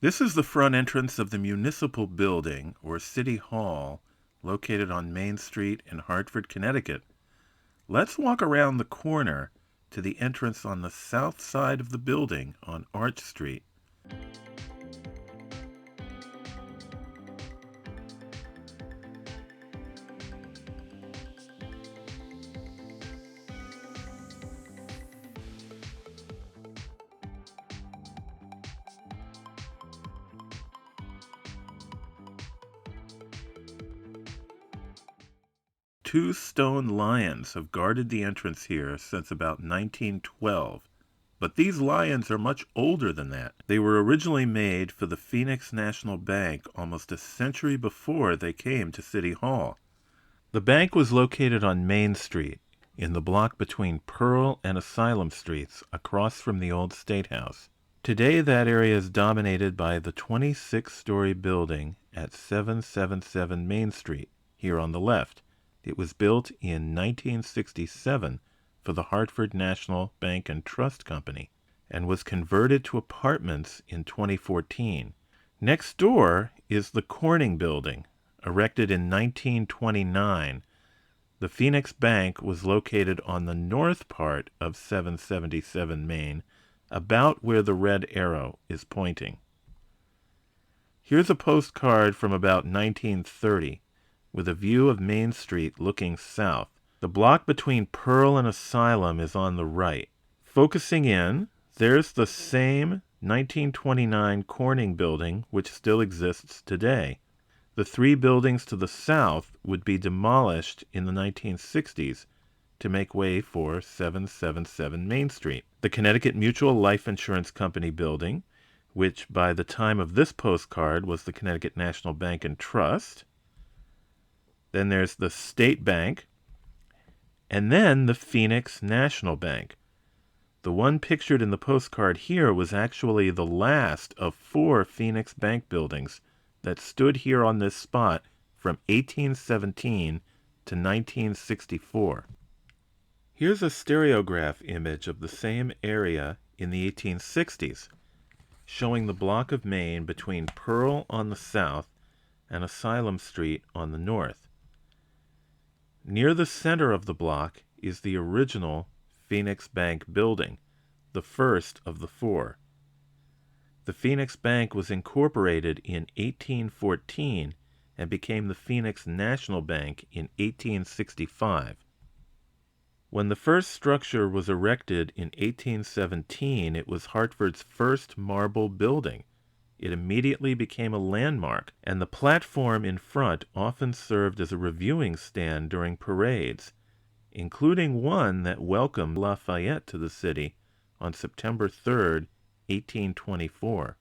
This is the front entrance of the Municipal Building, or City Hall, located on Main Street in Hartford, Connecticut. Let's walk around the corner to the entrance on the south side of the building on Arch Street. Two stone lions have guarded the entrance here since about 1912, but these lions are much older than that. They were originally made for the Phoenix National Bank almost a century before they came to City Hall. The bank was located on Main Street, in the block between Pearl and Asylum Streets, across from the old State House. Today that area is dominated by the 26-story building at 777 Main Street, here on the left. It was built in 1967 for the Hartford National Bank and Trust Company and was converted to apartments in 2014. Next door is the Corning Building, erected in 1929. The Phoenix Bank was located on the north part of 777 Main, about where the red arrow is pointing. Here's a postcard from about 1930. With a view of Main Street looking south. The block between Pearl and Asylum is on the right. Focusing in, there's the same 1929 Corning building which still exists today. The three buildings to the south would be demolished in the 1960s to make way for 777 Main Street. The Connecticut Mutual Life Insurance Company building, which by the time of this postcard was the Connecticut National Bank and Trust. Then there's the State Bank, and then the Phoenix National Bank. The one pictured in the postcard here was actually the last of 4 Phoenix Bank buildings that stood here on this spot from 1817 to 1964. Here's a stereograph image of the same area in the 1860s, showing the block of Main between Pearl on the south and Asylum Street on the north. Near the center of the block is the original Phoenix Bank building, the first of the 4. The Phoenix Bank was incorporated in 1814 and became the Phoenix National Bank in 1865. When the first structure was erected in 1817, it was Hartford's first marble building. It immediately became a landmark, and the platform in front often served as a reviewing stand during parades, including one that welcomed Lafayette to the city on September 3, 1824.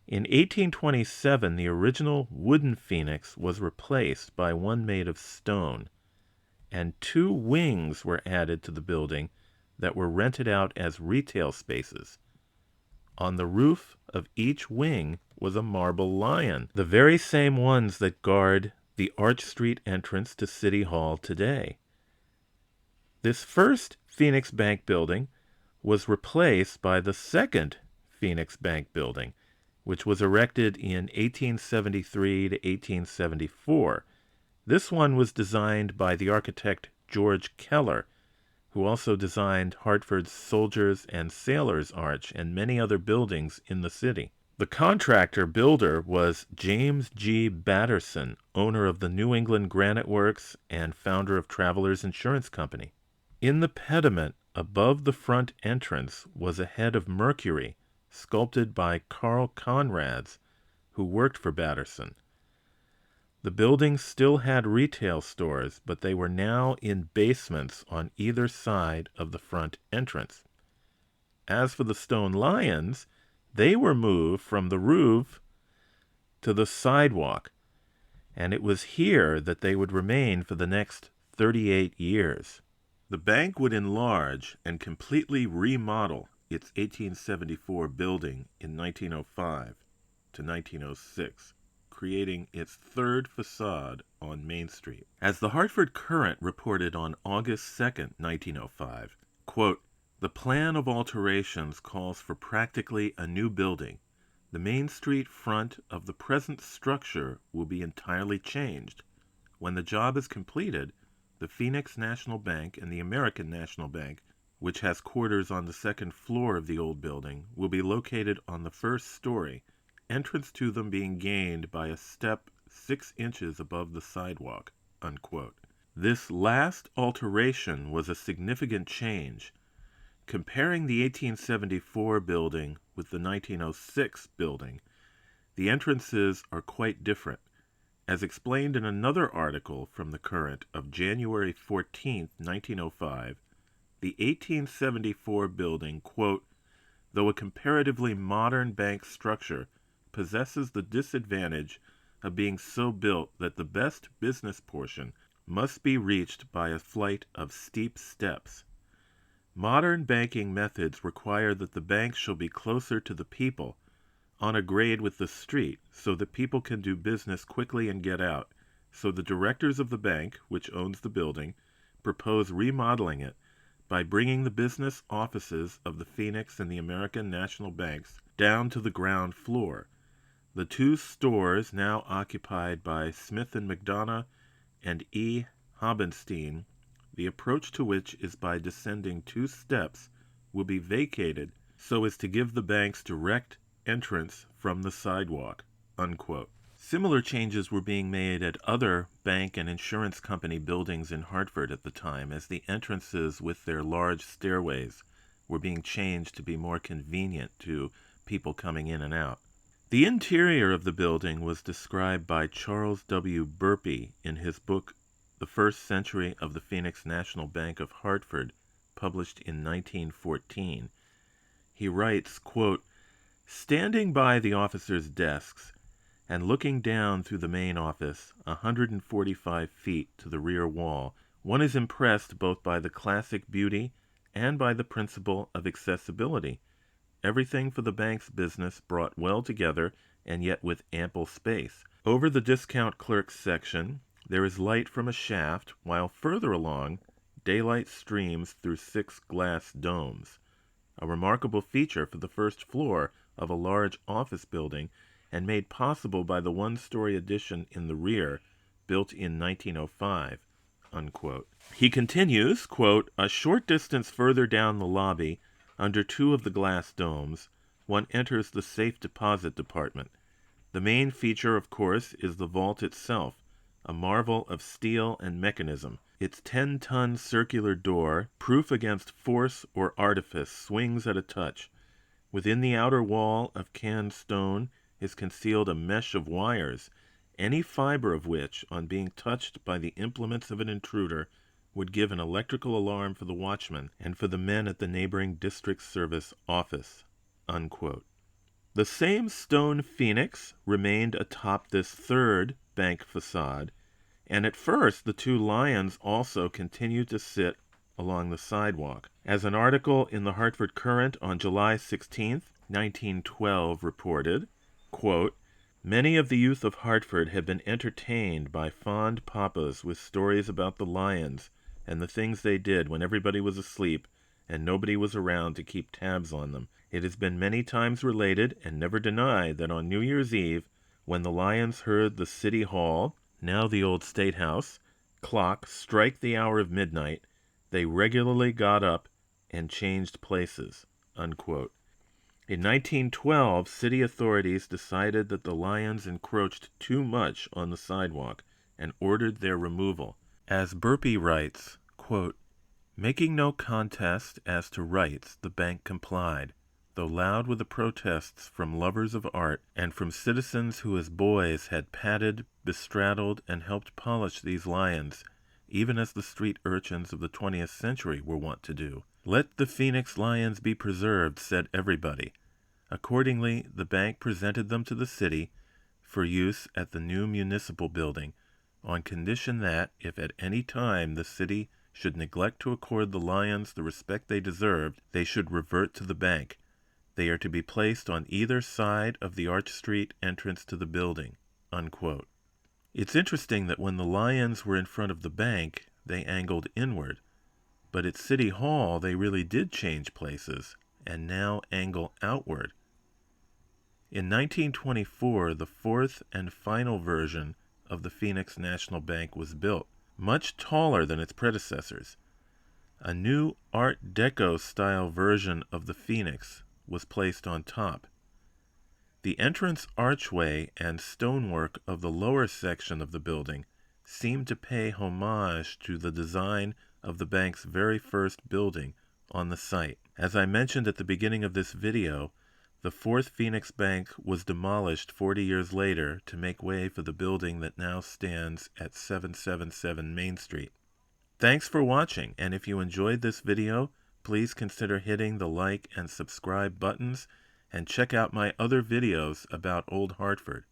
In 1827, the original wooden Phoenix was replaced by one made of stone, and 2 wings were added to the building that were rented out as retail spaces. On the roof of each wing was a marble lion, the very same ones that guard the Arch Street entrance to City Hall today. This first Phoenix Bank building was replaced by the second Phoenix Bank building, which was erected in 1873 to 1874. This one was designed by the architect George Keller, who also designed Hartford's Soldiers and Sailors Arch and many other buildings in the city. The contractor builder was James G. Batterson, owner of the New England Granite Works and founder of Travelers Insurance Company. In the pediment above the front entrance was a head of Mercury, sculpted by Carl Conrads, who worked for Batterson. The building still had retail stores, but they were now in basements on either side of the front entrance. As for the stone lions, they were moved from the roof to the sidewalk, and it was here that they would remain for the next 38 years. The bank would enlarge and completely remodel its 1874 building in 1905 to 1906. Creating its third facade on Main Street. As the Hartford Courant reported on August 2, 1905, quote, "The plan of alterations calls for practically a new building, The Main Street front of the present structure will be entirely changed. When the job is completed, the Phoenix National Bank and the American National Bank, which has quarters on the second floor of the old building, will be located on the first story, entrance to them being gained by a step 6 inches above the sidewalk." Unquote. This last alteration was a significant change. Comparing the 1874 building with the 1906 building, the entrances are quite different. As explained in another article from the Current of January 14, 1905, the 1874 building, quote, "though a comparatively modern bank structure, possesses the disadvantage of being so built that the best business portion must be reached by a flight of steep steps. Modern banking methods require that the bank shall be closer to the people, on a grade with the street, so that people can do business quickly and get out. So the directors of the bank, which owns the building, propose remodeling it by bringing the business offices of the Phoenix and the American National Banks down to the ground floor. The two stores now occupied by Smith and McDonough and E. Hobenstein, the approach to which is by descending 2 steps, will be vacated so as to give the banks direct entrance from the sidewalk." Unquote. Similar changes were being made at other bank and insurance company buildings in Hartford at the time, as the entrances with their large stairways were being changed to be more convenient to people coming in and out. The interior of the building was described by Charles W. Burpee in his book The First Century of the Phoenix National Bank of Hartford, published in 1914. He writes, quote, "Standing by the officers' desks and looking down through the main office, 145 feet to the rear wall, one is impressed both by the classic beauty and by the principle of accessibility. Everything for the bank's business brought well together and yet with ample space. Over the discount clerk's section, there is light from a shaft, while further along, daylight streams through 6 glass domes. A remarkable feature for the first floor of a large office building, and made possible by the 1-story addition in the rear, built in 1905. Unquote. He continues, quote, "A short distance further down the lobby, under 2 of the glass domes, one enters the safe deposit department. The main feature, of course, is the vault itself, a marvel of steel and mechanism. Its 10-ton circular door, proof against force or artifice, swings at a touch. Within the outer wall of canned stone is concealed a mesh of wires, any fiber of which, on being touched by the implements of an intruder, would give an electrical alarm for the watchman and for the men at the neighboring district service office." Unquote. The same stone phoenix remained atop this 3rd bank facade, and at first the 2 lions also continued to sit along the sidewalk. As an article in the Hartford Current on July 16, 1912 reported, quote, "Many of the youth of Hartford have been entertained by fond papas with stories about the lions and the things they did when everybody was asleep and nobody was around to keep tabs on them. It has been many times related and never denied that on New Year's Eve, when the lions heard the City Hall, now the old State House, clock strike the hour of midnight, they regularly got up and changed places." Unquote. In 1912, city authorities decided that the lions encroached too much on the sidewalk and ordered their removal. As Burpee writes, quote, "Making no contest as to rights, the bank complied, though loud with the protests from lovers of art and from citizens who as boys had patted, bestraddled, and helped polish these lions, even as the street urchins of the 20th century were wont to do. Let the Phoenix lions be preserved, said everybody. Accordingly, the bank presented them to the city for use at the new Municipal Building, on condition that, if at any time the city should neglect to accord the lions the respect they deserved, they should revert to the bank. They are to be placed on either side of the Arch Street entrance to the building." Unquote. It's interesting that when the lions were in front of the bank, they angled inward, but at City Hall they really did change places, and now angle outward. In 1924, the fourth and final version of the Phoenix National Bank was built, much taller than its predecessors. A new Art Deco-style version of the Phoenix was placed on top. The entrance archway and stonework of the lower section of the building seemed to pay homage to the design of the bank's very first building on the site. As I mentioned at the beginning of this video, the fourth Phoenix Bank was demolished 40 years later to make way for the building that now stands at 777 Main Street. Thanks for watching, and if you enjoyed this video, please consider hitting the like and subscribe buttons, and check out my other videos about Old Hartford.